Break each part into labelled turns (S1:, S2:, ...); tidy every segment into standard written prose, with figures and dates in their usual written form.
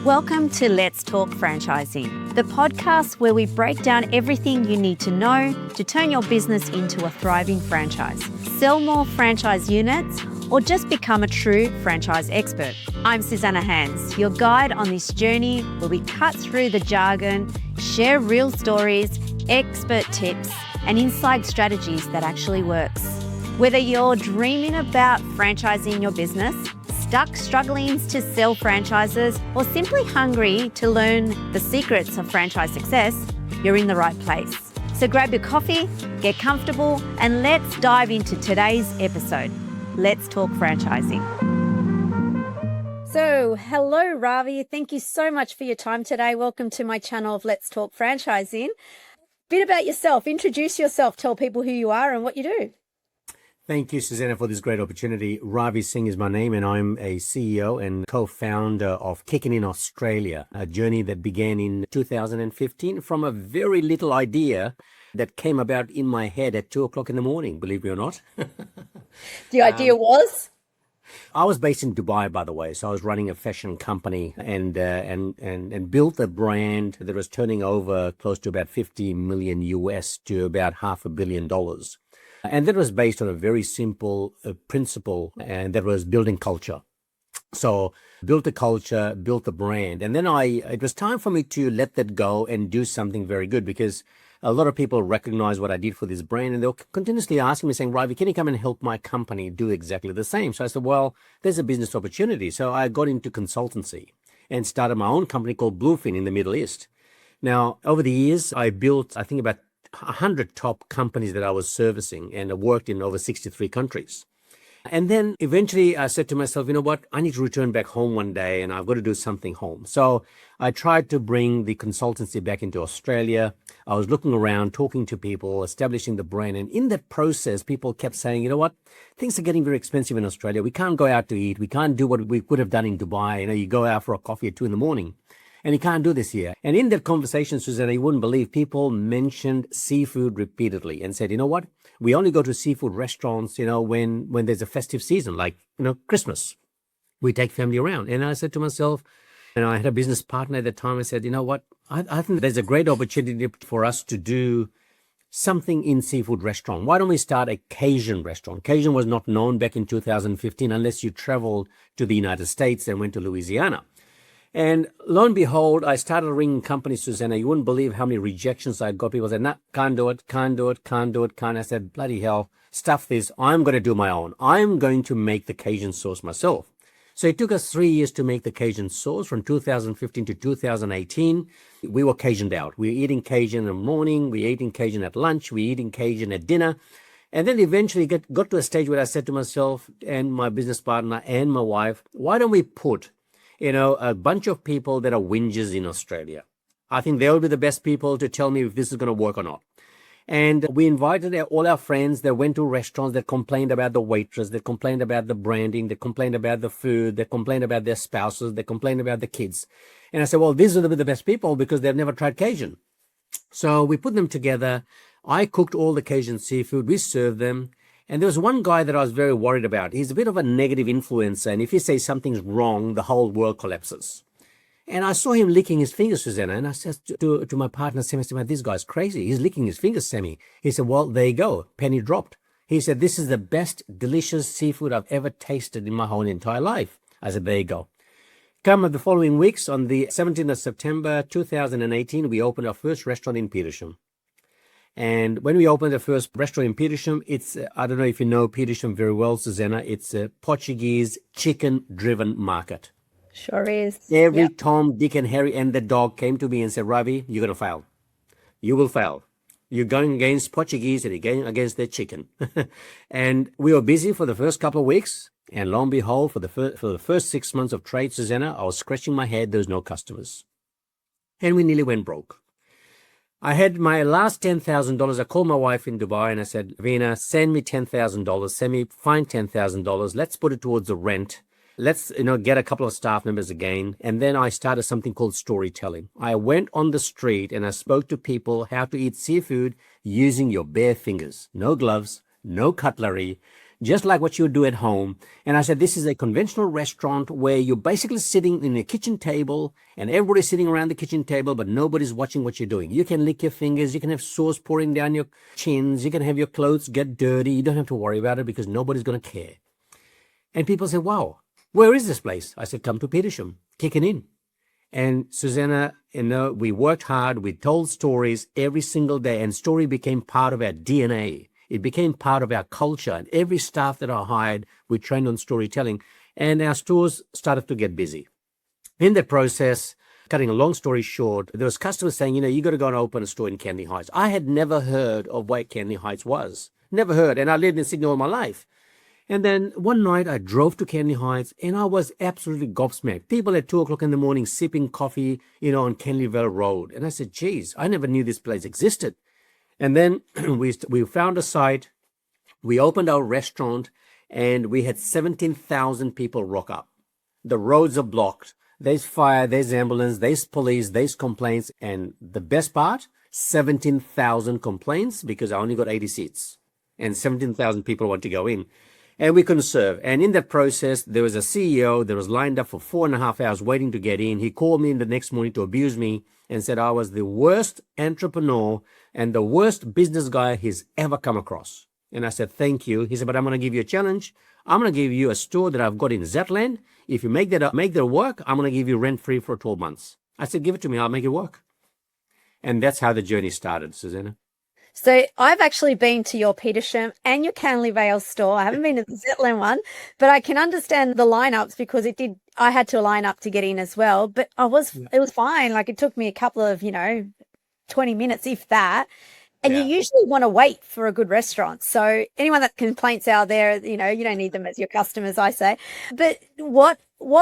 S1: Welcome to Let's Talk Franchising, the podcast where we break down everything you need to know to turn your business into a thriving franchise, sell more franchise units, or just become a true franchise expert. I'm Susanna, your guide on this journey where we cut through the jargon, share real stories, expert tips, and inside strategies that actually works. Whether you're dreaming about franchising your business, stuck struggling to sell franchises, or simply hungry to learn the secrets of franchise success, you're in the right place. So grab your coffee, get comfortable, and let's dive into today's episode. Let's talk franchising. So, hello, Ravi. Thank you so much for your time today. Welcome to my channel of Let's Talk Franchising. Bit about yourself. Introduce yourself. Tell people who you are and what you do.
S2: Thank you, Susanna, for this great opportunity. Ravi Singh is my name, and I'm a CEO and co-founder of Kickin'Inn Australia, a journey that began in 2015 from a very little idea that came about in my head at 2 o'clock in the morning, believe me or not.
S1: The idea was?
S2: I was based in Dubai, by the way, so I was running a fashion company and built a brand that was turning over close to about 50 million US to about $500 million. And that was based on a very simple principle, and that was building culture. So built the culture, built the brand. And then it was time for me to let that go and do something very good, because a lot of people recognize what I did for this brand, and they were continuously asking me, saying, Ravi, can you come and help my company do exactly the same? So I said, well, there's a business opportunity. So I got into consultancy and started my own company called Bluefin in the Middle East. Now, over the years, I built, I think, about 100 top companies that I was servicing, and I worked in over 63 countries. And then eventually I said to myself, you know what, I need to return back home one day and I've got to do something home. So I tried to bring the consultancy back into Australia. I was looking around, talking to people, establishing the brand. And in that process, people kept saying, you know what, things are getting very expensive in Australia. We can't go out to eat. We can't do what we could have done in Dubai. You know, you go out for a coffee at 2 a.m. And you can't do this here. And in that conversation, Susanna, you wouldn't believe, people mentioned seafood repeatedly and said, you know what, we only go to seafood restaurants, you know, when there's a festive season, like, you know, Christmas. We take family around. And I said to myself, and I had a business partner at the time, I said, you know what, I think there's a great opportunity for us to do something in seafood restaurant. Why don't we start a Cajun restaurant? Cajun was not known back in 2015 unless you traveled to the United States and went to Louisiana. And lo and behold, I started ringing companies, Susanna. You wouldn't believe how many rejections I got. People said, nah, can't do it, can't do it, can't do it, can't. I said, bloody hell, stuff this. I'm going to do my own. I'm going to make the Cajun sauce myself. So it took us 3 years to make the Cajun sauce from 2015 to 2018. We were Cajuned out. We were eating Cajun in the morning. We were eating Cajun at lunch. We were eating Cajun at dinner. And then eventually got to a stage where I said to myself and my business partner and my wife, why don't we put a bunch of people that are whingers in Australia? I think they'll be the best people to tell me if this is going to work or not. And we invited all our friends that went to restaurants, that complained about the waitress, that complained about the branding, that complained about the food, that complained about their spouses, that complained about the kids. And I said, well, these are the best people because they've never tried Cajun. So we put them together. I cooked all the Cajun seafood. We served them. And there was one guy that I was very worried about. He's a bit of a negative influencer, and if he says something's wrong, the whole world collapses. And I saw him licking his fingers, Susanna, and I said to my partner, Sammy, this guy's crazy. He's licking his fingers, Sammy. He said, well, there you go. Penny dropped. He said, this is the best delicious seafood I've ever tasted in my whole entire life. I said, there you go. Come the following weeks, on the 17th of September 2018, we opened our first restaurant in Petersham. And when we opened the first restaurant in Petersham, it's, I don't know if you know Petersham very well, Susanna, it's a Portuguese chicken-driven market.
S1: Sure is.
S2: Every Tom, Dick, and Harry and the dog came to me and said, Ravi, you're going to fail. You will fail. You're going against Portuguese and you're going against their chicken. And we were busy for the first couple of weeks. And lo and behold, for the first 6 months of trade, Susanna, I was scratching my head. There was no customers. And we nearly went broke. I had my last $10,000. I called my wife in Dubai and I said, Vina, send me $10,000. Send me, find $10,000. Let's put it towards the rent. Let's, get a couple of staff members again. And then I started something called storytelling. I went on the street and I spoke to people how to eat seafood using your bare fingers. No gloves, no cutlery, just like what you would do at home. And I said, this is a conventional restaurant where you're basically sitting in a kitchen table and everybody's sitting around the kitchen table, but nobody's watching what you're doing. You can lick your fingers. You can have sauce pouring down your chins. You can have your clothes get dirty. You don't have to worry about it because nobody's going to care. And people say, wow, where is this place? I said, come to Petersham, Kickin'Inn. And Susanna, we worked hard. We told stories every single day, and story became part of our DNA. It became part of our culture. And every staff that I hired, we trained on storytelling, and our stores started to get busy. In the process, cutting a long story short, there was customers saying, you got to go and open a store in Canley Heights. I had never heard of what Canley Heights was. Never heard. And I lived in Sydney all my life. And then one night I drove to Canley Heights and I was absolutely gobsmacked. People at 2 o'clock in the morning sipping coffee, on Canleyville Road. And I said, geez, I never knew this place existed. And then we found a site, we opened our restaurant, and we had 17,000 people rock up. The roads are blocked. There's fire, there's ambulance, there's police, there's complaints. And the best part, 17,000 complaints because I only got 80 seats. And 17,000 people want to go in. And we couldn't serve. And in that process, there was a CEO that was lined up for 4.5 hours waiting to get in. He called me in the next morning to abuse me and said I was the worst entrepreneur and the worst business guy he's ever come across. And I said, thank you. He said, but I'm going to give you a challenge. I'm going to give you a store that I've got in Zetland. If you make that work, I'm going to give you rent-free for 12 months. I said, give it to me. I'll make it work. And that's how the journey started, Susanna.
S1: So I've actually been to your Petersham and your Canley Vale store. I haven't been to the Zetland one, but I can understand the lineups because I had to line up to get in as well, but it was fine. Like it took me a couple of, 20 minutes, if that. And you usually want to wait for a good restaurant. So anyone that complains out there, you don't need them as your customers, I say. But what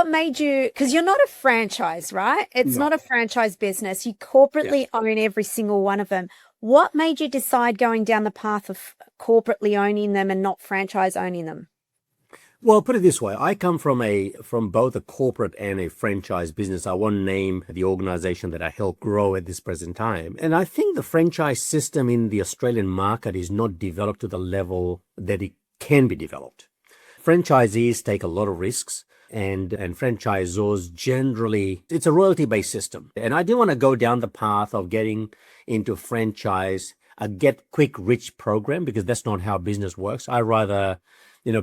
S1: made you, because you're not a franchise, right? It's not a franchise business. You corporately own every single one of them. What made you decide going down the path of corporately owning them and not franchise owning them?
S2: Well, put it this way. I come from both a corporate and a franchise business. I won't name the organization that I helped grow at this present time. And I think the franchise system in the Australian market is not developed to the level that it can be developed. Franchisees take a lot of risks. And franchisors generally, it's a royalty-based system. And I didn't want to go down the path of getting into franchise, a get-quick-rich program, because that's not how business works. I rather,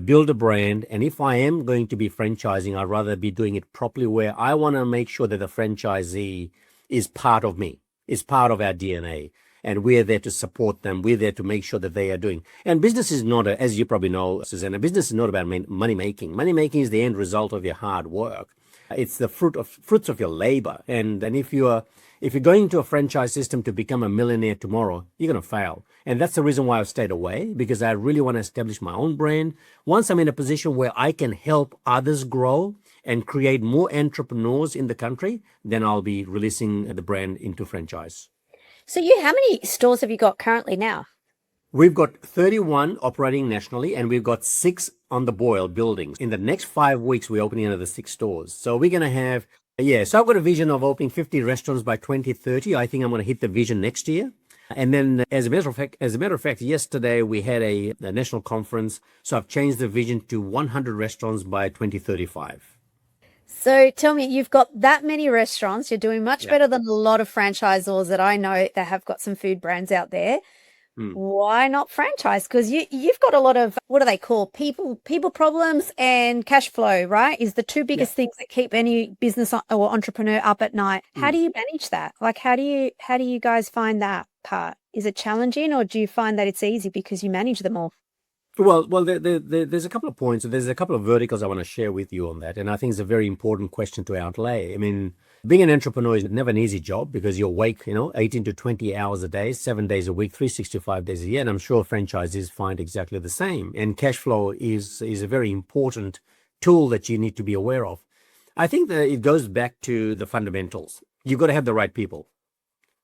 S2: build a brand. And if I am going to be franchising, I'd rather be doing it properly where I want to make sure that the franchisee is part of me, is part of our DNA. And we're there to support them. We're there to make sure that they are doing. And business is not, as you probably know, Susanna, business is not about money making. Money making is the end result of your hard work. It's the fruits of your labor. And if you're going into a franchise system to become a millionaire tomorrow, you're going to fail. And that's the reason why I've stayed away, because I really want to establish my own brand. Once I'm in a position where I can help others grow and create more entrepreneurs in the country, then I'll be releasing the brand into franchise.
S1: So how many stores have you got currently now?
S2: We've got 31 operating nationally, and we've got 6 on the boil buildings. In the next 5 weeks, we're opening another 6 stores. So we're going to have, so I've got a vision of opening 50 restaurants by 2030. I think I'm going to hit the vision next year. And then as a matter of fact, yesterday we had a national conference. So I've changed the vision to 100 restaurants by 2035.
S1: So tell me, you've got that many restaurants. You're doing much better than a lot of franchisors that I know that have got some food brands out there. Why not franchise? Because you've got a lot of, what do they call, people problems and cash flow, right? Is the two biggest things that keep any business or entrepreneur up at night. How do you manage that? Like, how do you guys find that part? Is it challenging, or do you find that it's easy because you manage them all?
S2: Well, there's a couple of points. There's a couple of verticals I want to share with you on that. And I think it's a very important question to outlay. I mean, being an entrepreneur is never an easy job because you're awake, 18 to 20 hours a day, 7 days a week, 365 days a year. And I'm sure franchisees find exactly the same. And cash flow is a very important tool that you need to be aware of. I think that it goes back to the fundamentals. You've got to have the right people.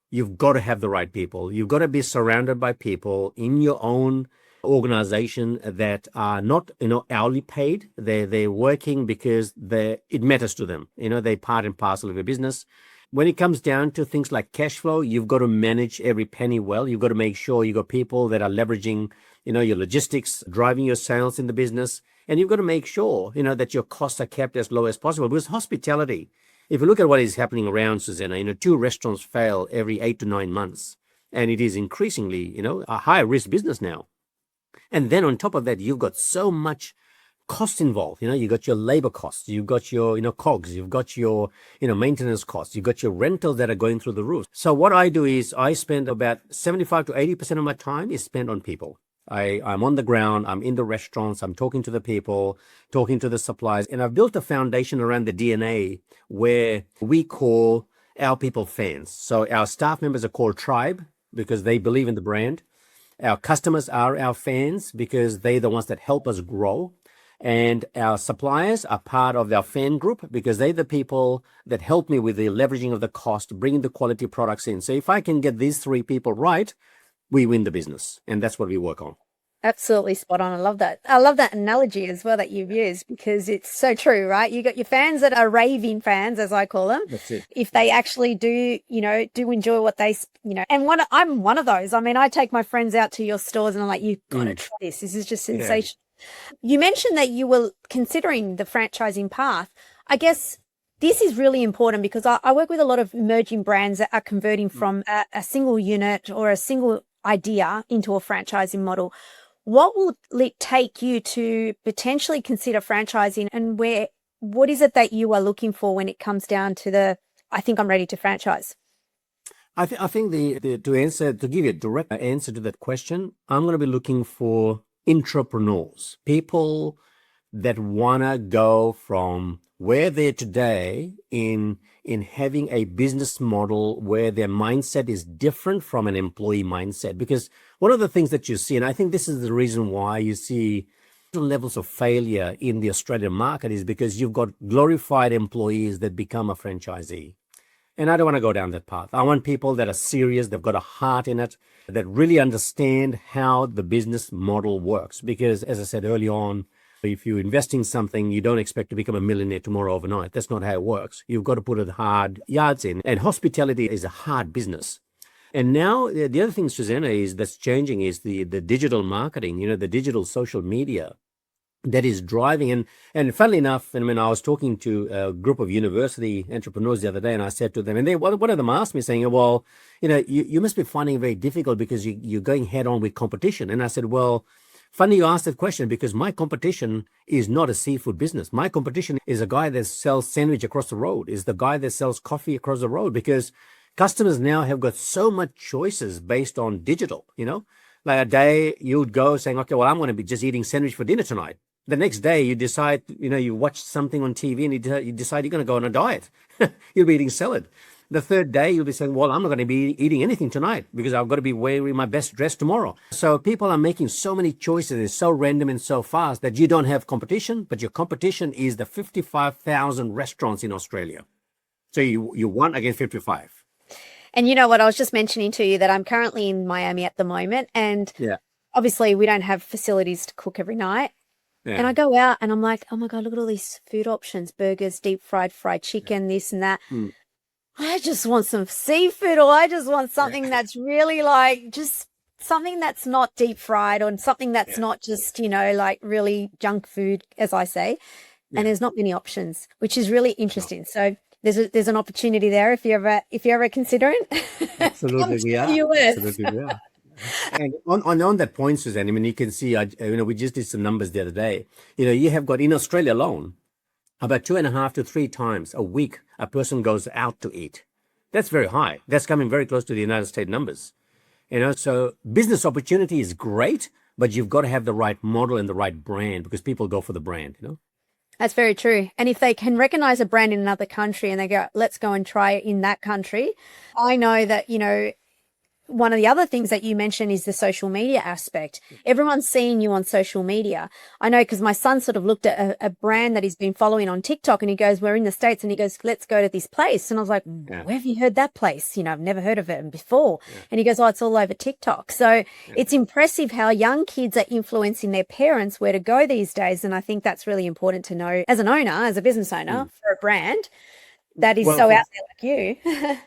S2: You've got to have the right people. You've got to be surrounded by people in your own organization that are not, hourly paid. They're working because it matters to them. They're part and parcel of your business. When it comes down to things like cash flow, you've got to manage every penny well. You've got to make sure you've got people that are leveraging your logistics, driving your sales in the business. And you've got to make sure, that your costs are kept as low as possible. Because hospitality, if you look at what is happening around, Susanna, 2 restaurants fail every 8 to 9 months. And it is increasingly, a high risk business now. And then on top of that, you've got so much cost involved. You've got your labor costs, you've got your, COGS, you've got your, maintenance costs, you've got your rentals that are going through the roof. So what I do is I spend about 75 to 80% of my time is spent on people. I'm on the ground, I'm in the restaurants, I'm talking to the people, talking to the suppliers, and I've built a foundation around the DNA where we call our people fans. So our staff members are called tribe because they believe in the brand. Our customers are our fans because they're the ones that help us grow. And our suppliers are part of our fan group because they're the people that help me with the leveraging of the cost, bringing the quality products in. So if I can get these 3 people right, we win the business. And that's what we work on.
S1: Absolutely spot on. I love that. I love that analogy as well that you've used because it's so true, right? You got your fans that are raving fans, as I call them.
S2: That's it.
S1: If they actually do enjoy what they, and I'm one of those. I mean, I take my friends out to your stores and I'm like, you've got to try this. This is just sensational. Yeah. You mentioned that you were considering the franchising path. I guess this is really important because I work with a lot of emerging brands that are converting from a single unit or a single idea into a franchising model. What will it take you to potentially consider franchising, and what is it that you are looking for when it comes down to I think I'm ready to franchise?
S2: I think to give you a direct answer to that question, I'm going to be looking for entrepreneurs, people that want to go from where they're today in having a business model where their mindset is different from an employee mindset. Because one of the things that you see, and I think this is the reason why you see levels of failure in the Australian market, is because you've got glorified employees that become a franchisee. And I don't want to go down that path. I want people that are serious, they've got a heart in it, that really understand how the business model works. Because as I said early on, if you invest in something, you don't expect to become a millionaire tomorrow overnight. That's not how it works. You've got to put hard yards in. And hospitality is a hard business. And now the other thing, Susanna, that's changing is the digital marketing, the digital social media that is driving. And funnily enough, I was talking to a group of university entrepreneurs the other day, and I said to them, and one of them asked me saying, well, you must be finding it very difficult because you're going head on with competition. And I said, well, funny you asked that question because my competition is not a seafood business. My competition is a guy that sells sandwich across the road, is the guy that sells coffee across the road, because customers now have got so much choices based on digital, Like a day you'd go saying, okay, well, I'm going to be just eating sandwich for dinner tonight. The next day you decide, you watch something on TV and you decide you're going to go on a diet. You'll be eating salad. The third day, you'll be saying, well, I'm not going to be eating anything tonight because I've got to be wearing my best dress tomorrow. So people are making so many choices. It's so random and so fast that you don't have competition, but your competition is the 55,000 restaurants in Australia. So you won against 55.
S1: And you know what? I was just mentioning to you that I'm currently in Miami at the moment. And obviously we don't have facilities to cook every night. Yeah. And I go out and I'm like, oh my God, look at all these food options, burgers, deep fried chicken, this and that. I just want some seafood, or I just want something that's really like just something that's not deep fried, or something that's not just, like really junk food, as I say. And there's not many options, which is really interesting. So there's an opportunity there if you're ever considering.
S2: Absolutely, we are. Absolutely, we are. And on that point, Susanna, you can see, we just did some numbers the other day. You have got in Australia alone, about 2.5 to 3 times a week, a person goes out to eat. That's very high. That's coming very close to the United States numbers. So business opportunity is great, but you've got to have the right model and the right brand because people go for the brand,
S1: That's very true. And if they can recognize a brand in another country and they go, let's go and try it in that country, I know that, one of the other things that you mentioned is the social media aspect. Everyone's seeing you on social media. I know because my son sort of looked at a brand that he's been following on TikTok and he goes, we're in the States, and he goes, let's go to this place. And I was like, where have you heard that place? I've never heard of it before. And he goes, oh, it's all over TikTok. So it's impressive how young kids are influencing their parents where to go these days. And I think that's really important to know as an owner, as a business owner for a brand. That is
S2: Well,
S1: so out there like you.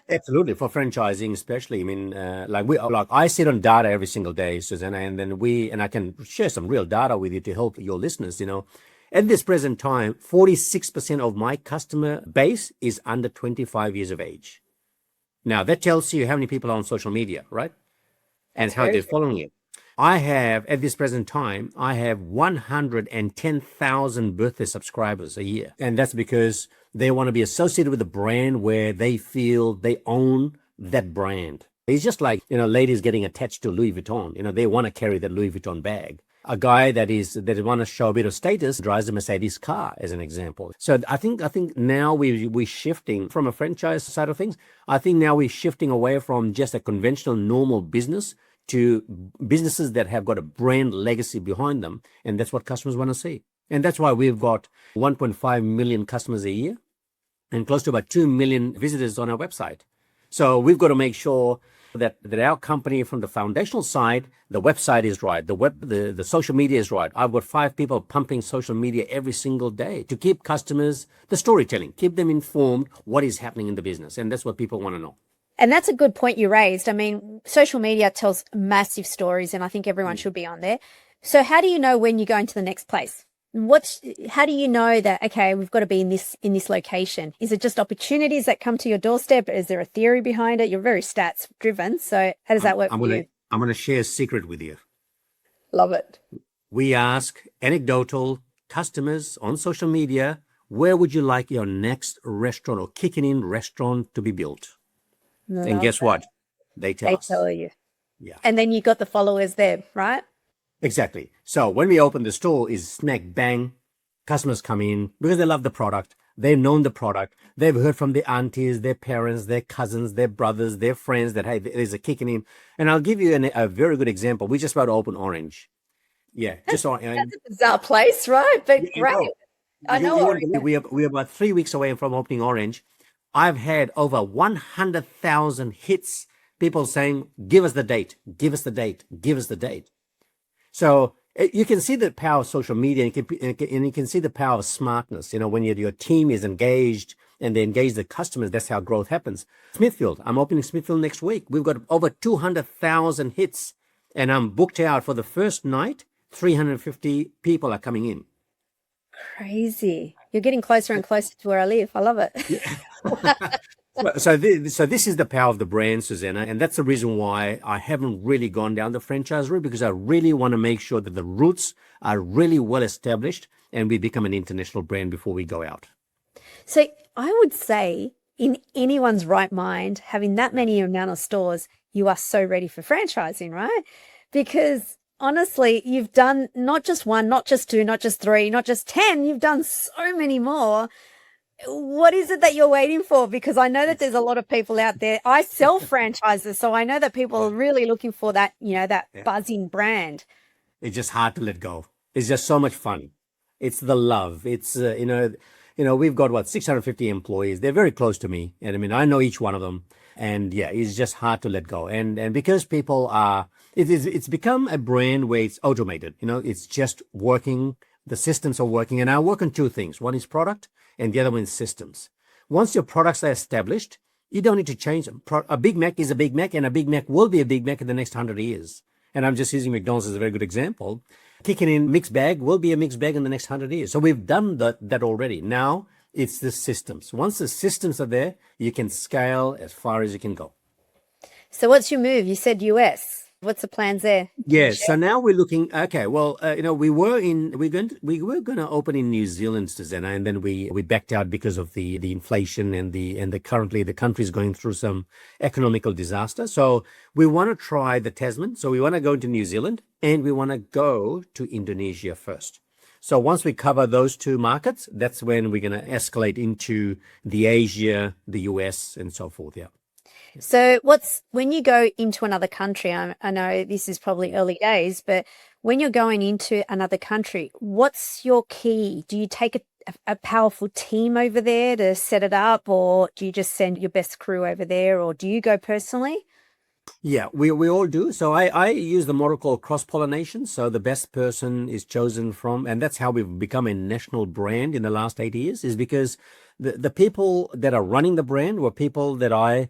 S2: absolutely, for franchising, especially. I mean, like I sit on data every single day, Susanna, and then and I can share some real data with you to help your listeners. At this present time, 46% of my customer base is under 25 years of age. Now that tells you how many people are on social media, right? And
S1: That's
S2: how
S1: very
S2: they're
S1: true.
S2: following it. At this present time, I have 110,000 birthday subscribers a year. And that's because they want to be associated with a brand where they feel they own that brand. It's just like, ladies getting attached to Louis Vuitton. They want to carry that Louis Vuitton bag. A guy that want to show a bit of status drives a Mercedes car, as an example. So I think now we're shifting from a franchise side of things. I think now we're shifting away from just a conventional normal business to businesses that have got a brand legacy behind them. And that's what customers want to see. And that's why we've got 1.5 million customers a year and close to about 2 million visitors on our website. So we've got to make sure that our company, from the foundational side, the website is right, the social media is right. I've got 5 people pumping social media every single day to keep customers, the storytelling, keep them informed what is happening in the business. And that's what people want to know.
S1: And that's a good point you raised. I mean, social media tells massive stories, and I think everyone should be on there. So how do you know when you're going to the next place? How do you know that, okay, we've got to be in this location? Is it just opportunities that come to your doorstep? Is there a theory behind it? You're very stats driven. So how does that work for you?
S2: I'm gonna share a secret with you.
S1: Love it.
S2: We ask anecdotal customers on social media, where would you like your next restaurant or Kickin'Inn restaurant to be built? And guess what? They tell
S1: They
S2: us.
S1: tell you.
S2: Yeah,
S1: And then you got the followers there, right?
S2: exactly. So when we open the store, is smack bang, customers come in because they love the product. They've known the product. They've heard from their aunties, their parents, their cousins, their brothers, their friends that, hey, there's a Kickin'Inn. And I'll give you a very good example. We just about to open Orange. Yeah, just on.
S1: That's a bizarre place, right? But
S2: Yeah,
S1: great. I know
S2: you won't
S1: Orange.
S2: believe we're about 3 weeks away from opening Orange. I've had over 100,000 hits. People saying, "Give us the date, give us the date, give us the date." So you can see the power of social media, and you can see the power of smartness. When your team is engaged and they engage the customers, that's how growth happens. Smithfield, I'm opening Smithfield next week. We've got over 200,000 hits, and I'm booked out for the first night. 350 people are coming in.
S1: Crazy. You're getting closer and closer to where I live. I love it.
S2: So this is the power of the brand, Susanna, and that's the reason why I haven't really gone down the franchise route, because I really want to make sure that the roots are really well established and we become an international brand before we go out.
S1: So I would say in anyone's right mind, having that many amount of stores, you are so ready for franchising, right? Because honestly, you've done not just one, not just two, not just three, not just 10, you've done so many more. What is it that you're waiting for? Because I know that there's a lot of people out there. I sell franchises, so I know that people are really looking for that, that buzzing brand.
S2: It's just hard to let go. It's just so much fun. It's the love. It's we've got 650 employees. They're very close to me, and I mean I know each one of them. And yeah, it's just hard to let go. And because people it's become a brand where it's automated. It's just working. The systems are working, and I work on 2 things. One is product, and the other one is systems. Once your products are established, you don't need to change them. A Big Mac is a Big Mac, and a Big Mac will be a Big Mac in the next 100 years. And I'm just using McDonald's as a very good example. Kickin'Inn mixed bag will be a mixed bag in the next 100 years. So we've done that already. Now it's the systems. Once the systems are there, you can scale as far as you can go.
S1: So what's your move? You said US. What's the plans there?
S2: Yeah, so now we're looking. Okay, well, we were going to open in New Zealand, Susanna, and then we backed out because of the inflation and the currently the country is going through some economical disaster. So we want to try the Tasman. So we want to go into New Zealand and we want to go to Indonesia first. So once we cover those 2 markets, that's when we're going to escalate into the Asia, the US, and so forth. Yeah.
S1: So when you go into another country, I know this is probably early days, but when you're going into another country, what's your key? Do you take a powerful team over there to set it up, or do you just send your best crew over there, or do you go personally?
S2: Yeah, we all do. So I use the model called cross-pollination. So the best person is chosen from, and that's how we've become a national brand in the last 8 years, is because The people that are running the brand were people that I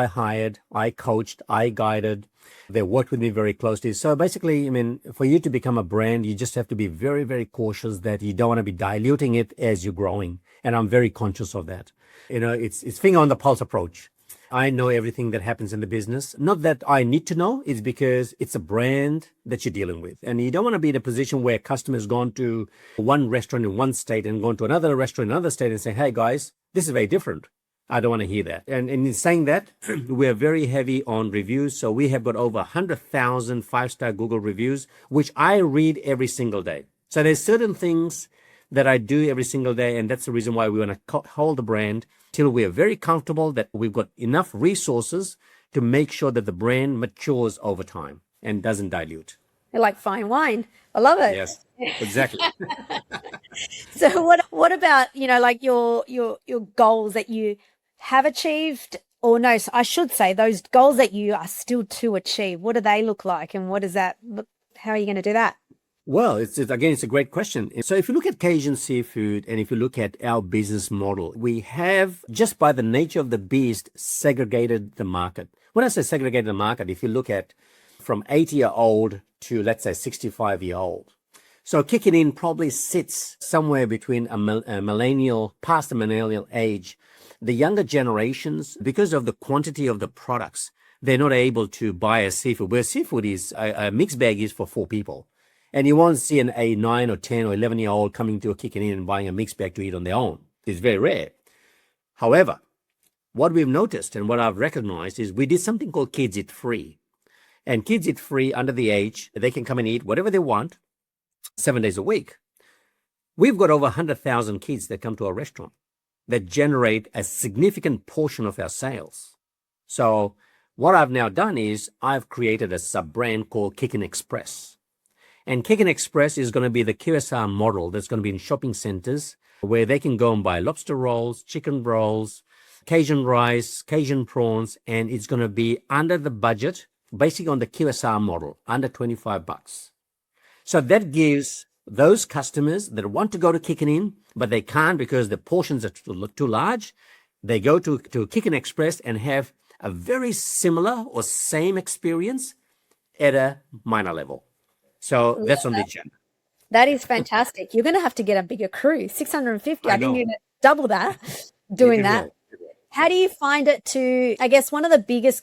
S2: hired, I coached, I guided. They worked with me very closely. So basically, I mean, for you to become a brand, you just have to be very, very cautious that you don't want to be diluting it as you're growing. And I'm very conscious of that. It's finger on the pulse approach. I know everything that happens in the business. Not that I need to know, it's because it's a brand that you're dealing with. And you don't want to be in a position where customers gone to one restaurant in one state and gone to another restaurant in another state and say, hey guys, this is very different. I don't want to hear that. And in saying that, we're very heavy on reviews. So we have got over 100,000 five-star Google reviews, which I read every single day. So there's certain things that I do every single day. And that's the reason why we want to hold the brand till we are very comfortable that we've got enough resources to make sure that the brand matures over time and doesn't dilute.
S1: You're like fine wine. I love it.
S2: Yes, exactly.
S1: So what about, like your goals that you have achieved, or no, I should say those goals that you are still to achieve? What do they look like, and what does that look? How are you going to do that?
S2: Well, it's a great question. So if you look at Cajun Seafood and if you look at our business model, we have, just by the nature of the beast, segregated the market. When I say segregated the market, if you look at from 80-year-old to, let's say, 65-year-old. So Kickin'Inn probably sits somewhere between a millennial, past the millennial age. The younger generations, because of the quantity of the products, they're not able to buy a seafood, where seafood is, a mixed bag is for 4 people. And you won't see a 9 or 10 or 11-year-old coming to a Kickin'Inn and buying a mixed bag to eat on their own. It's very rare. However, what we've noticed and what I've recognized is we did something called Kids Eat Free. And Kids Eat Free, under the age, they can come and eat whatever they want, 7 days a week. We've got over 100,000 kids that come to our restaurant that generate a significant portion of our sales. So what I've now done is I've created a sub-brand called Kickin' Express. And Kickin' Express is going to be the QSR model that's going to be in shopping centers where they can go and buy lobster rolls, chicken rolls, Cajun rice, Cajun prawns, and it's going to be under the budget, basically on the QSR model, under $25. So that gives those customers that want to go to Kickin'Inn, but they can't because the portions are too large, they go to Kickin' Express and have a very similar or same experience at a minor level. So that's on the agenda.
S1: That is fantastic. You're going to have to get a bigger crew, 650. I think you're going to double that doing that. How do you find it to, I guess one of the biggest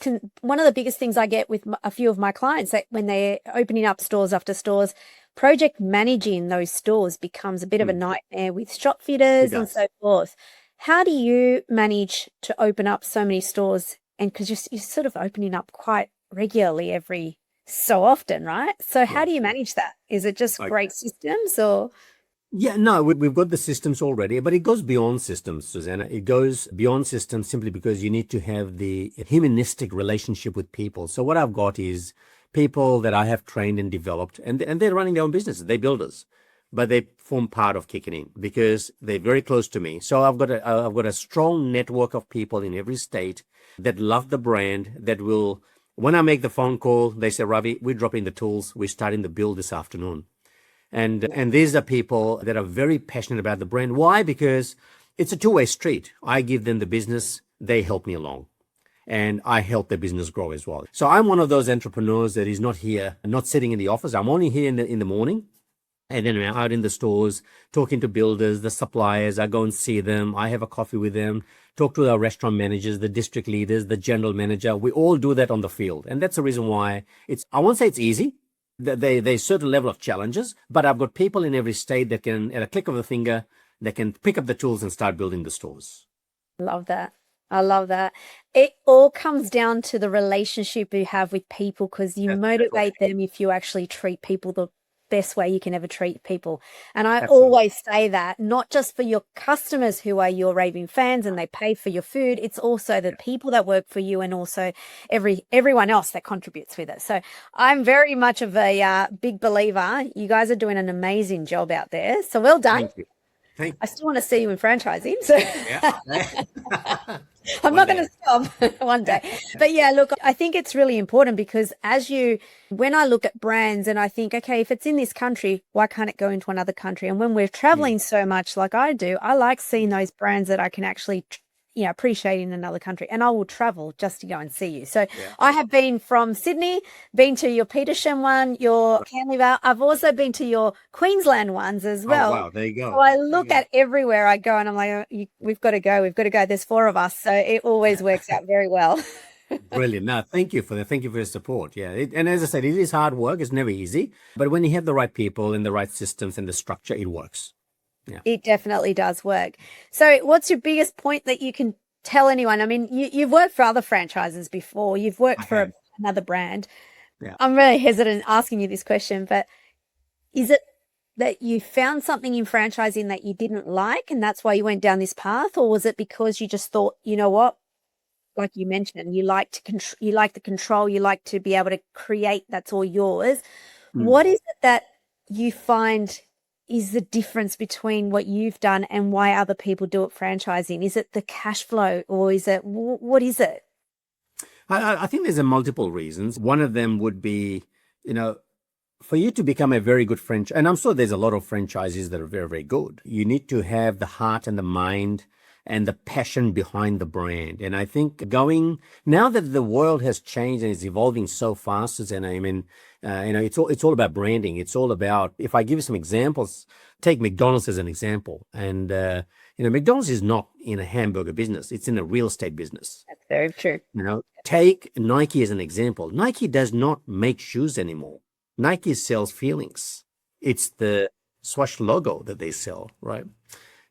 S1: things I get with a few of my clients that when they're opening up stores after stores, project managing those stores becomes a bit of a nightmare with shop fitters and so forth. How do you manage to open up so many stores? And because you're sort of opening up quite regularly every so often, right? So how do you manage that? Is it just great systems or?
S2: Yeah, no, we've got the systems already, but it goes beyond systems, Susanna. It goes beyond systems simply because you need to have the humanistic relationship with people. So what I've got is people that I have trained and developed, and they're running their own businesses. They're builders, but they form part of Kickin'Inn because they're very close to me. So I've got a strong network of people in every state that love the brand, that will, when I make the phone call, they say, Ravi, we're dropping the tools. We're starting the build this afternoon. And these are people that are very passionate about the brand. Why? Because it's a two-way street. I give them the business, they help me along, and I help their business grow as well. So I'm one of those entrepreneurs that is not here, not sitting in the office. I'm only here in the morning, and then I'm out in the stores talking to builders, the suppliers. I go and see them. I have a coffee with them, talk to our restaurant managers, the district leaders, the general manager. We all do that on the field, and that's the reason why I won't say it's easy. There's certain level of challenges, but I've got people in every state that can, at a click of a finger, they can pick up the tools and start building the stores.
S1: Love that. I love that. It all comes down to the relationship you have with people, because you motivate them if you actually treat people the best way you can ever treat people. And I always say that, not just for your customers who are your raving fans and they pay for your food, it's also the people that work for you and also everyone else that contributes with it. So I'm very much of a big believer. You guys are doing an amazing job out there. So well done.
S2: Thank you.
S1: I still want to see you in franchising. So I'm
S2: One
S1: not going
S2: day.
S1: to stop one day. But yeah, look, I think it's really important because when I look at brands and I think, okay, if it's in this country, why can't it go into another country? And when we're
S2: Mm.
S1: traveling so much like I do, I like seeing those brands that I can actually, appreciate in another country. And I will travel just to go and see you. So
S2: Yeah.
S1: I have been from Sydney, been to your Petersham one, your Canleyvale. I've also been to your Queensland ones as
S2: Oh,
S1: well.
S2: wow. There you
S1: So
S2: go.
S1: I
S2: There you
S1: look
S2: go.
S1: at everywhere I go and I'm like, we've got to go. We've got to go. There's four of us. So it always works out very well.
S2: Brilliant. No, thank you for that. Thank you for your support. Yeah. And as I said, it is hard work. It's never easy. But when you have the right people and the right systems and the structure, it works. Yeah.
S1: It definitely does work. So what's your biggest point that you can tell anyone? I mean, you've worked for other franchises before. You've worked
S2: I
S1: for
S2: have.
S1: another brand.
S2: Yeah.
S1: I'm really hesitant asking you this question, but is it that you found something in franchising that you didn't like and that's why you went down this path? Or was it because you just thought, you know what? Like you mentioned, you like to you like the control, you like to be able to create, that's all yours.
S2: Mm.
S1: What is it that you find is the difference between what you've done and why other people do it franchising? Is it the cash flow or is it what is it?
S2: I think there's a multiple reasons. One of them would be, you know, for you to become a very good franchise, and I'm sure there's a lot of franchises that are very, very good, you need to have the heart and the mind and the passion behind the brand. And I think now that the world has changed and is evolving so fast, and I mean, it's all about branding. It's all about, if I give you some examples, take McDonald's as an example. And, McDonald's is not in a hamburger business. It's in a real estate business.
S1: That's very true.
S2: Take Nike as an example. Nike does not make shoes anymore. Nike sells feelings. It's the swoosh logo that they sell, right?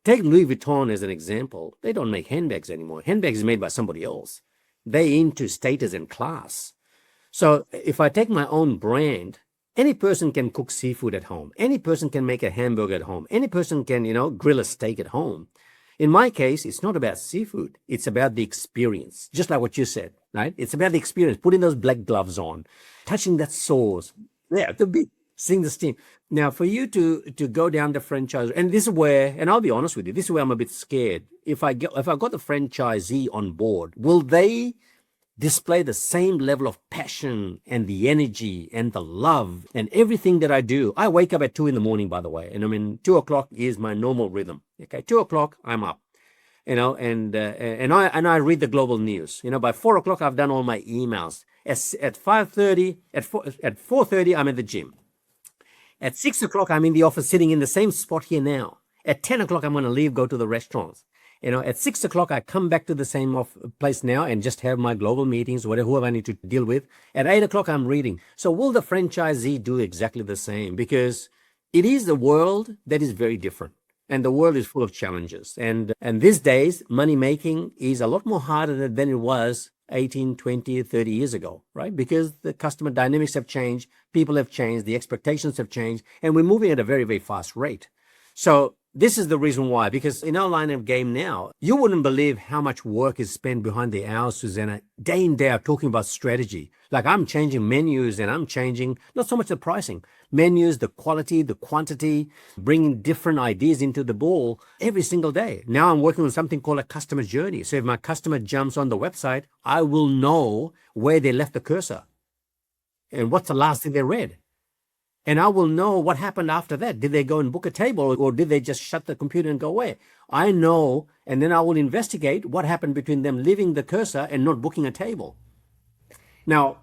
S2: Take Louis Vuitton as an example. They don't make handbags anymore. Handbags is made by somebody else. They into status and class. So if I take my own brand, any person can cook seafood at home. Any person can make a hamburger at home. Any person can, grill a steak at home. In my case, it's not about seafood. It's about the experience, just like what you said, right? It's about the experience, putting those black gloves on, touching that sauce. Yeah, to be seeing the steam. Now, for you to go down the franchise, and this is where, and I'll be honest with you, this is where I'm a bit scared. If I got the franchisee on board, will they display the same level of passion and the energy and the love and everything that I do? I wake up at 2 a.m, by the way, and I mean 2 o'clock is my normal rhythm. Okay, 2 o'clock I'm up, and I read the global news. By 4 o'clock I've done all my emails. At 5:30, at 4:30 I'm at the gym. At 6 o'clock I'm in the office, sitting in the same spot here now. At 10 o'clock I'm going to leave, go to the restaurants. At 6 o'clock, I come back to the same place now and just have my global meetings, whoever I need to deal with. At 8 o'clock, I'm reading. So will the franchisee do exactly the same? Because it is a world that is very different. And the world is full of challenges. And these days, money making is a lot more harder than it was 18, 20, 30 years ago, right? Because the customer dynamics have changed, people have changed, the expectations have changed, and we're moving at a very, very fast rate. So this is the reason why, because in our line of game now, you wouldn't believe how much work is spent behind the hours, Susanna, day in, day out, talking about strategy. Like I'm changing menus and I'm changing not so much the pricing, menus, the quality, the quantity, bringing different ideas into the bowl every single day. Now I'm working on something called a customer journey. So if my customer jumps on the website, I will know where they left the cursor and what's the last thing they read. And I will know what happened after that. Did they go and book a table or did they just shut the computer and go away? I know, and then I will investigate what happened between them leaving the cursor and not booking a table. Now,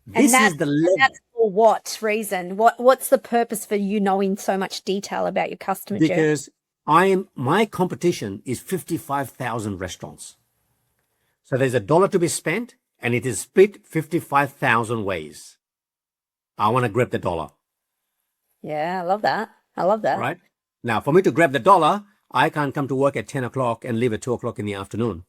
S2: this is the level.
S1: That's for what reason? What's the purpose for you knowing so much detail about your customer journey?
S2: Because my competition is 55,000 restaurants. So there's $1 to be spent and it is split 55,000 ways. I want to grab the dollar.
S1: Yeah, I love that. I love that.
S2: Right? Now, for me to grab the dollar, I can't come to work at 10 o'clock and leave at 2 o'clock in the afternoon.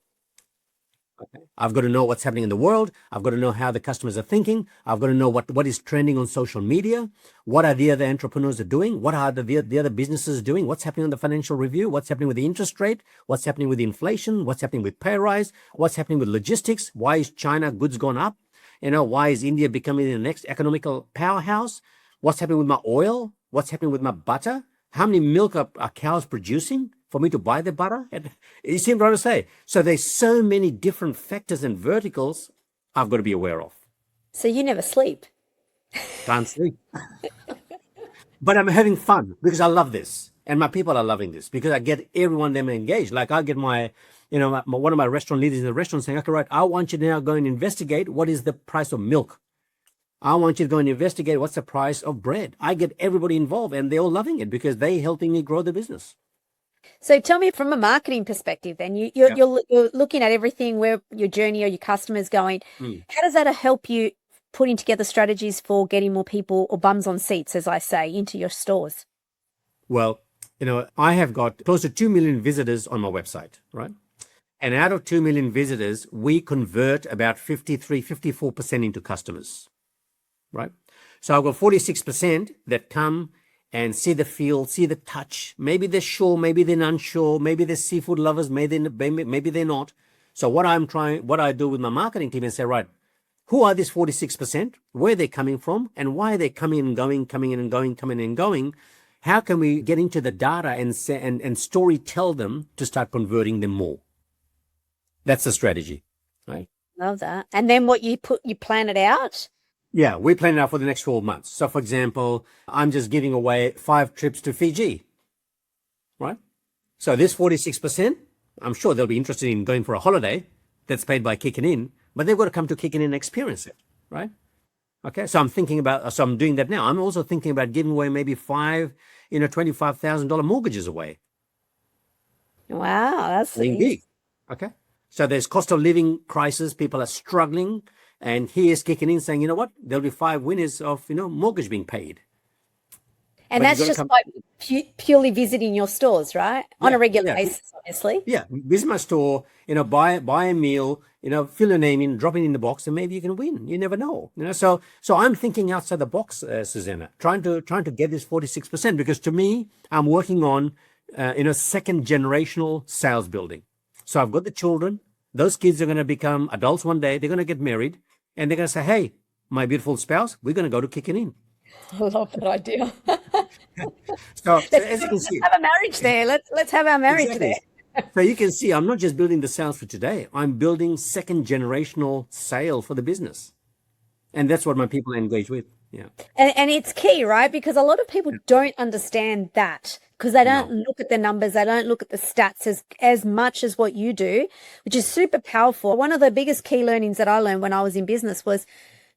S2: Okay. I've got to know what's happening in the world. I've got to know how the customers are thinking. I've got to know what is trending on social media. What are the other entrepreneurs are doing? What are the other businesses doing? What's happening on the financial review? What's happening with the interest rate? What's happening with the inflation? What's happening with pay rise? What's happening with logistics? Why is China goods gone up? Why is India becoming the next economical powerhouse? What's happening with my oil? What's happening with my butter? How many milk are cows producing? for me to buy the butter? And you see what I'm trying to say? So there's so many different factors and verticals I've got to be aware of.
S1: So you never sleep.
S2: Can't sleep. But I'm having fun because I love this. And my people are loving this because I get everyone them engaged. Like I get one of my restaurant leaders in the restaurant saying, okay, right, I want you to now go and investigate what is the price of milk. I want you to go and investigate what's the price of bread. I get everybody involved and they're all loving it because they're helping me grow the business.
S1: So tell me from a marketing perspective, then you're looking at everything where your journey or your customers going. How does that help you putting together strategies for getting more people or bums on seats, as I say, into your stores?
S2: Well, I have got close to 2 million visitors on my website, right? And out of 2 million visitors, we convert about 54% into customers, right? So I've got 46% that come and see the feel, see the touch. Maybe they're sure, maybe they're unsure, maybe they're seafood lovers, maybe they're not. So what I do with my marketing team is say, right, who are these 46%? Where are they coming from? And why are they coming and going, coming in and going, coming and going? How can we get into the data and story tell them to start converting them more? That's the strategy, right?
S1: Love that. And then you plan it out?
S2: Yeah, we plan it out for the next 12 months. So for example, I'm just giving away 5 trips to Fiji, right? So this 46%, I'm sure they'll be interested in going for a holiday that's paid by Kickin'Inn, but they've got to come to Kickin'Inn and experience it, right? Okay, so I'm doing that now. I'm also thinking about giving away maybe 5, $25,000 mortgages away.
S1: Wow, that's
S2: big. Okay, so there's cost of living crisis. People are struggling. And here's Kickin'Inn saying, you know what? There'll be 5 winners of, mortgage being paid.
S1: And that's just by purely visiting your stores, right? Yeah, on a regular basis, obviously.
S2: Yeah, visit my store, buy a meal, fill your name in, drop it in the box, and maybe you can win. You never know. So I'm thinking outside the box, Susanna, trying to get this 46%, because to me, I'm working on, second generational sales building. So I've got the children. Those kids are going to become adults one day. They're going to get married. And they're going to say, hey, my beautiful spouse, we're going to go to Kickin'Inn.
S1: I love that idea.
S2: so as you can see,
S1: have a marriage there. Let's have our marriage there.
S2: So you can see I'm not just building the sales for today. I'm building second generational sale for the business. And that's what my people engage with. Yeah.
S1: And it's key, right? Because a lot of people don't understand that because they don't look at the numbers. They don't look at the stats as much as what you do, which is super powerful. One of the biggest key learnings that I learned when I was in business was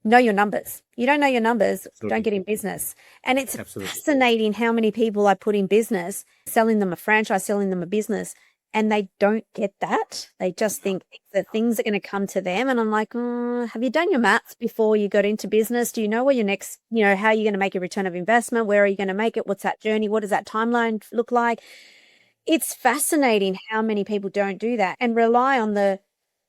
S1: know your numbers. You don't know your numbers, don't get in business. And it's fascinating how many people I put in business, selling them a franchise, selling them a business, and they don't get that. They just think that things are going to come to them. And I'm like, have you done your maths before you got into business? Do you know where your next, how you're going to make a return of investment? Where are you going to make it? What's that journey? What does that timeline look like? It's fascinating how many people don't do that and rely on the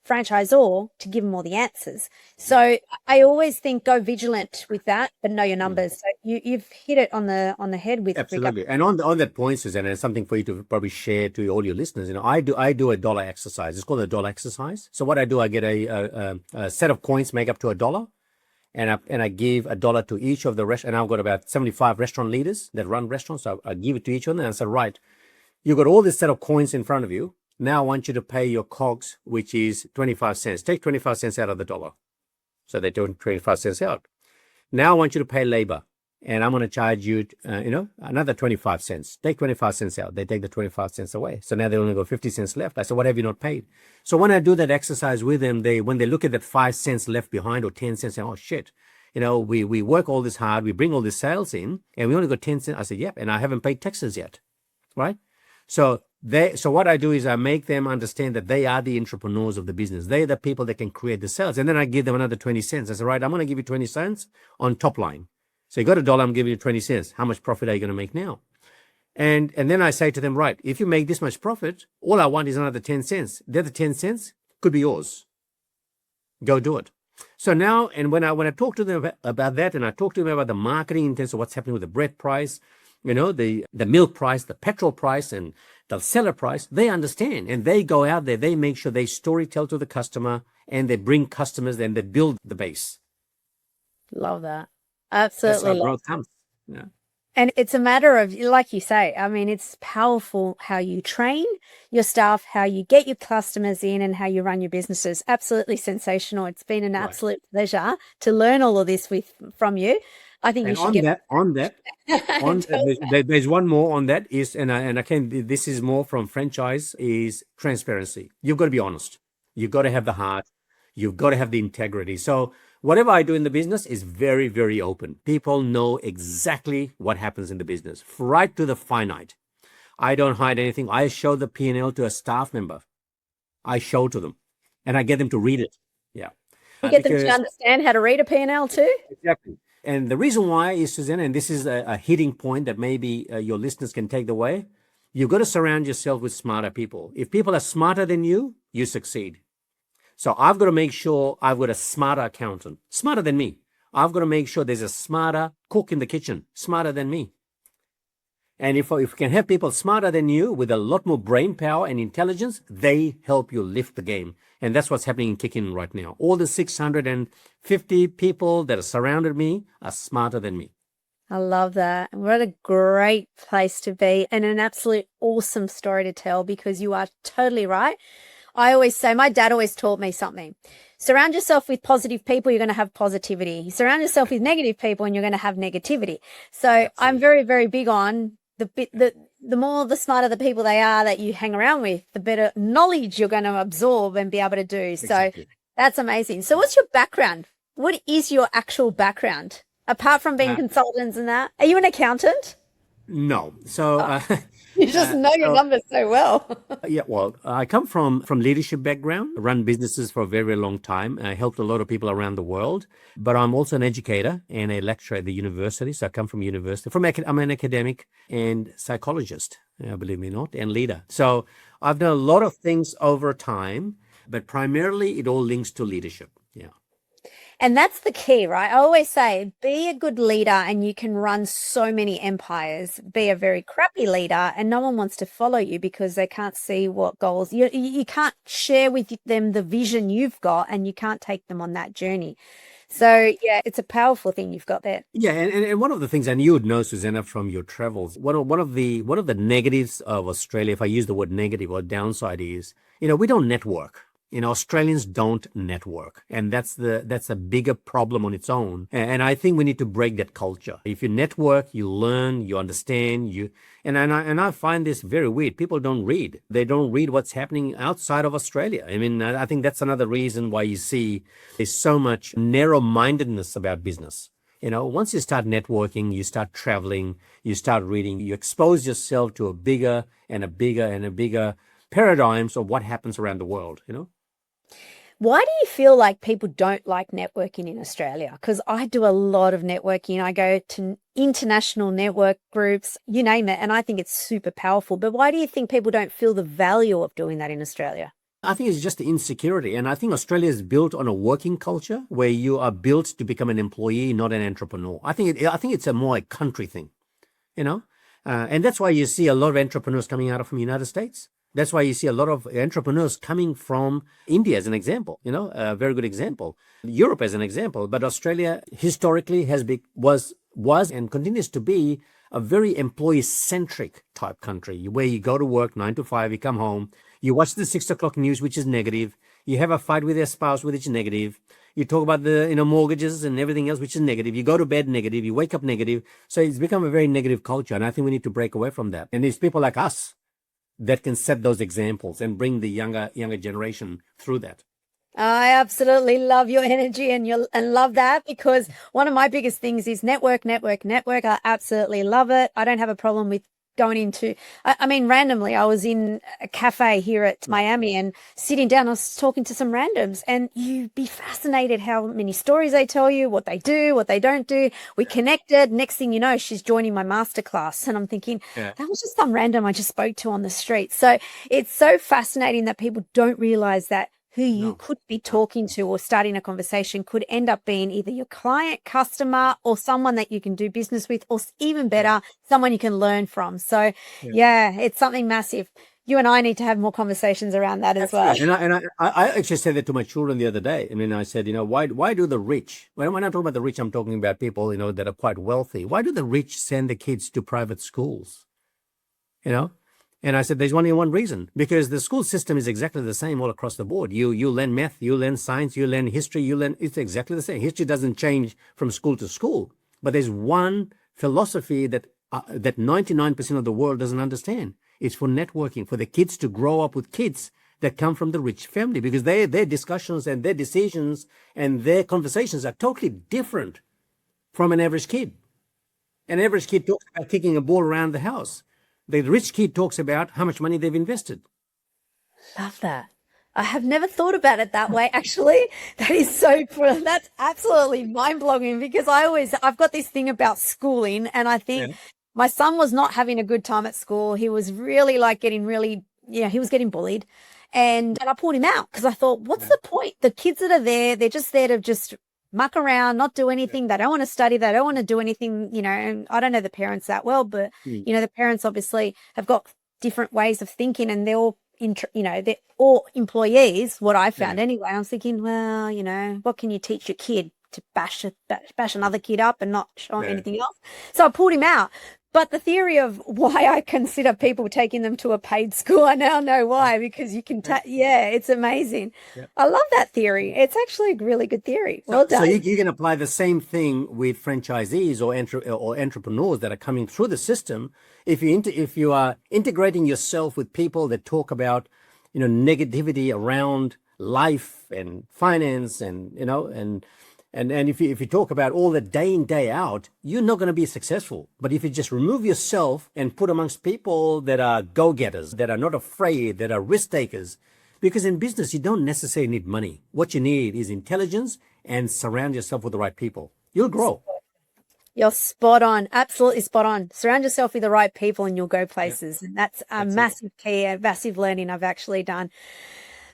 S1: franchisor to give them all the answers. So I always think go vigilant with that, but know your numbers. So you've hit it on the head with
S2: absolutely. And on that point, Susanna, it's something for you to probably share to all your listeners. I do a dollar exercise. It's called a dollar exercise. So what I do, I get a set of coins make up to $1, and I give $1 to each of the restaurants. And I've got about 75 restaurant leaders that run restaurants. So I give it to each of them and I say, right, you've got all this set of coins in front of you. Now I want you to pay your COGS, which is 25 cents. Take 25 cents out of the $1. So they take 25 cents out. Now I want you to pay labor. And I'm going to charge you, another 25 cents. Take 25 cents out. They take the 25 cents away. So now they only got 50 cents left. I said, what have you not paid? So when I do that exercise with them, when they look at that 5 cents left behind or 10 cents, they say, oh, shit. We work all this hard. We bring all these sales in and we only got 10 cents. I said, yep. And I haven't paid taxes yet. Right? So what I do is I make them understand that they are the entrepreneurs of the business. They're the people that can create the sales. And then I give them another 20 cents. I say, right, I'm going to give you 20 cents on top line. So you got $1, I'm giving you 20 cents. How much profit are you going to make now? And then I say to them, right, if you make this much profit, all I want is another 10 cents. The other 10 cents could be yours. Go do it. So now, and when I talk to them about that, and I talk to them about the marketing in terms of what's happening with the bread price, the milk price, the petrol price, and the seller price, they understand. And they go out there, they make sure they story tell to the customer, and they bring customers, and they build the base.
S1: Love that. Absolutely.
S2: That's how growth comes. Yeah.
S1: And it's a matter of, like you say, I mean, it's powerful how you train your staff, how you get your customers in, and how you run your businesses. Absolutely sensational. It's been an
S2: Right.
S1: absolute pleasure to learn all of this from you. I think you
S2: And
S1: should get
S2: there's one more on that is, and I can, this is more from franchise, is transparency. You've got to be honest. You've got to have the heart. You've got to have the integrity. So whatever I do in the business is very, very open. People know exactly what happens in the business, right to the finite. I don't hide anything. I show the P&L to a staff member. I show to them, and I get them to read it. Yeah.
S1: you get them to
S2: Because
S1: understand how to read a P&L too.
S2: exactly. And the reason why is, Susanna, and this is a hitting point that maybe your listeners can take away. You've got to surround yourself with smarter people. If people are smarter than you succeed. So I've got to make sure I've got a smarter accountant, smarter than me. I've got to make sure there's a smarter cook in the kitchen, smarter than me. And if we can have people smarter than you with a lot more brain power and intelligence, they help you lift the game. And that's what's happening in Kickin'Inn right now. All the 650 people that are surrounded me are smarter than me.
S1: I love that. What a great place to be, and an absolute awesome story to tell, because you are totally right. I always say, my dad always taught me something. Surround yourself with positive people, you're going to have positivity. You surround yourself with negative people and you're going to have negativity. So
S2: Absolutely.
S1: I'm very, very big on the more, the smarter the people they are that you hang around with, the better knowledge you're going to absorb and be able to do.
S2: Exactly.
S1: So that's amazing. So what's your background? What is your actual background? Apart from being consultants and that, are you an accountant?
S2: No. So
S1: You just know your numbers so well.
S2: yeah, well, I come from leadership background, run businesses for a very, very long time. I helped a lot of people around the world, but I'm also an educator and a lecturer at the university. So I come from university. I'm an academic and psychologist, believe me or not, and leader. So I've done a lot of things over time, but primarily it all links to leadership. Yeah.
S1: And that's the key, right? I always say, be a good leader and you can run so many empires. Be a very crappy leader and no one wants to follow you because they can't see what goals you can't share with them the vision you've got, and you can't take them on that journey. So yeah, it's a powerful thing you've got there.
S2: Yeah, and one of the things, and you would know, Susanna, from your travels, one of the negatives of Australia, if I use the word negative or downside, is, we don't network. Australians don't network, and that's a bigger problem on its own. And I think we need to break that culture. If you network, you learn, you understand, and I find this very weird. People don't read. They don't read what's happening outside of Australia. I mean, I think that's another reason why you see there's so much narrow-mindedness about business. Once you start networking, you start traveling, you start reading, you expose yourself to a bigger and a bigger and a bigger paradigms of what happens around the world.
S1: Why do you feel like people don't like networking in Australia? Because I do a lot of networking. I go to international network groups, you name it, and I think it's super powerful. But why do you think people don't feel the value of doing that in Australia?
S2: I think it's just the insecurity. And I think Australia is built on a working culture where you are built to become an employee, not an entrepreneur. I think it's a more a country thing, and that's why you see a lot of entrepreneurs coming out from the United States. That's why you see a lot of entrepreneurs coming from India, as an example, a very good example. Europe as an example. But Australia historically was and continues to be a very employee-centric type country, where you go to work 9 to 5, you come home, you watch the 6 o'clock news, which is negative. You have a fight with your spouse, which is negative. You talk about the mortgages and everything else, which is negative. You go to bed negative. You wake up negative. So it's become a very negative culture, and I think we need to break away from that. And it's people like us that can set those examples and bring the younger generation through that.
S1: I absolutely love your energy and love that, because one of my biggest things is network. I absolutely love it. I don't have a problem with going into, I mean, randomly, I was in a cafe here at Miami and sitting down, I was talking to some randoms, and you'd be fascinated how many stories they tell you, what they do, what they don't do. We connected. Next thing you know, she's joining my masterclass, and I'm thinking, that was just some random I just spoke to on the street. So it's so fascinating that people don't realize that who you could be talking to or starting a conversation could end up being either your client, customer, or someone that you can do business with, or even better, someone you can learn from. So yeah, it's something massive. you and I need to have more conversations around that as well.
S2: I actually said that to my children the other day. I mean, I said, why do the rich, when I talk about the rich, I'm talking about people, that are quite wealthy. Why do the rich send the kids to private schools? And I said, there's only one reason, because the school system is exactly the same all across the board. You learn math, you learn science, you learn history, it's exactly the same. History doesn't change from school to school, but there's one philosophy that 99% of the world doesn't understand. It's for networking, for the kids to grow up with kids that come from the rich family, because their discussions and their decisions and their conversations are totally different from an average kid. An average kid talks about kicking a ball around the house. The rich kid talks about how much money they've invested.
S1: Love that. I have never thought about it that way, actually. That's absolutely mind-blowing, because I've got this thing about schooling, and I think my son was not having a good time at school. He was really he was getting bullied. And I pulled him out because I thought, what's the point? The kids that are there, they're just there to just muck around, not do anything. They don't want to study. They don't want to do anything, and I don't know the parents that well, but, the parents obviously have got different ways of thinking, and they're all, they're all employees, what I found anyway. I was thinking, well, what can you teach your kid to bash another kid up and not show him anything else? So I pulled him out. But the theory of why I consider people taking them to a paid school, I now know why, because you can, it's amazing. Yeah. I love that theory. It's actually a really good theory. Well done.
S2: So you can apply the same thing with franchisees or entrepreneurs that are coming through the system. If you are integrating yourself with people that talk about, negativity around life and finance and if you talk about all the day in, day out, you're not going to be successful. But if you just remove yourself and put amongst people that are go-getters, that are not afraid, that are risk takers, because in business, you don't necessarily need money. What you need is intelligence and surround yourself with the right people. You'll grow.
S1: You're spot on. Absolutely spot on. Surround yourself with the right people and you'll go places. And that's a massive key, a massive learning I've actually done.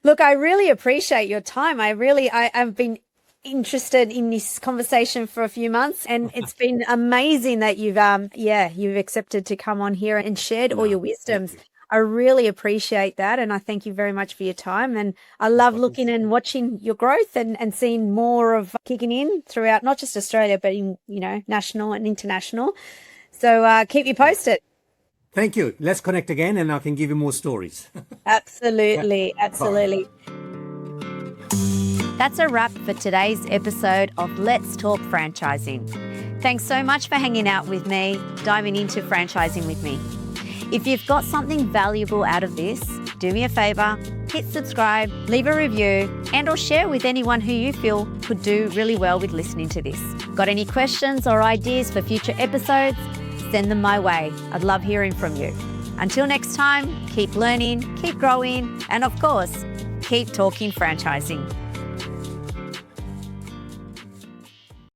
S1: Look, I really appreciate your time. I've been interested in this conversation for a few months, and it's been amazing that you've accepted to come on here and shared all your wisdoms. I really appreciate that, and I thank you very much for your time. And I love looking and watching your growth and seeing more of Kickin'Inn throughout, not just Australia, but in national and international. So keep you posted.
S2: Thank you. Let's connect again, and I can give you more stories.
S1: Absolutely. That's a wrap for today's episode of Let's Talk Franchising. Thanks so much for hanging out with me, diving into franchising with me. If you've got something valuable out of this, do me a favor, hit subscribe, leave a review, and or share with anyone who you feel could do really well with listening to this. Got any questions or ideas for future episodes? Send them my way. I'd love hearing from you. Until next time, keep learning, keep growing, and of course, keep talking franchising.